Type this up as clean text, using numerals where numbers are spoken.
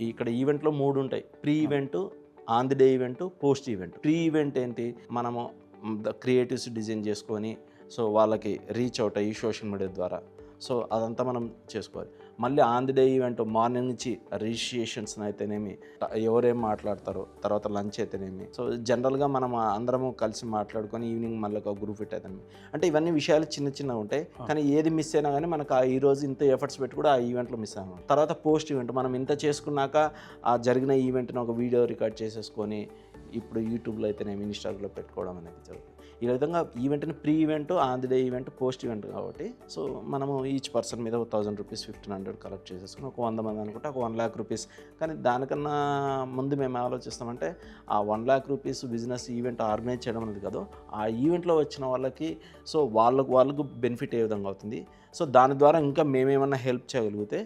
ఇక్కడ ఈవెంట్లో 3 ఉంటాయి. Pre event, on the day event, post event. Pre event ఏంటి, మనము క్రియేటివ్స్ డిజైన్ చేసుకొని సో వాళ్ళకి రీచ్ అవుట్ అయ్యి సోషల్ మీడియా ద్వారా సో అదంతా మనం చేసుకోవాలి. మళ్ళీ on the day event morning నుంచి రిజిస్ట్రేషన్స్ అయితేనేమి, ఎవరేం మాట్లాడతారో, తర్వాత లంచ్ అయితేనేమి, సో జనరల్గా మనం అందరము కలిసి మాట్లాడుకొని ఈవినింగ్ మళ్ళీ ఒక గ్రూప్ ఫిట్ అవుతాం. అంటే ఇవన్నీ విషయాలు చిన్న చిన్నగా ఉంటాయి, కానీ ఏది మిస్ అయినా కానీ మనకు ఆ ఈరోజు ఇంత ఎఫర్ట్స్ పెట్టి కూడా ఆ ఈవెంట్లో మిస్ అయ్యాము. తర్వాత పోస్ట్ ఈవెంట్ మనం ఇంత చేసుకున్నాక ఆ జరిగిన ఈవెంట్ని ఒక వీడియో రికార్డ్ చేసేసుకొని ఇప్పుడు యూట్యూబ్లో అయితేనేమి, ఇన్స్టాగ్రామ్లో పెట్టుకోవడం అనేది జరుగుతుంది. ఈ విధంగా ఈవెంట్ని pre event, on the day event, post event కాబట్టి సో మనము ఈచ్ పర్సన్ మీద 1000 రూపీస్ 1500 కలెక్ట్ చేసేసుకుని ఒక 100 మంది అనుకుంటే ఒక 1,00,000 రూపీస్. కానీ దానికన్నా ముందు మేము ఆలోచిస్తామంటే ఆ 1,00,000 రూపీస్ బిజినెస్ ఈవెంట్ ఆర్గనైజ్ చేయడం అనేది కాదు, ఆ ఈవెంట్లో వచ్చిన వాళ్ళకి సో వాళ్ళకు బెనిఫిట్ ఏ విధంగా అవుతుంది, సో దాని ద్వారా ఇంకా మేమేమన్నా హెల్ప్ చేయగలిగితే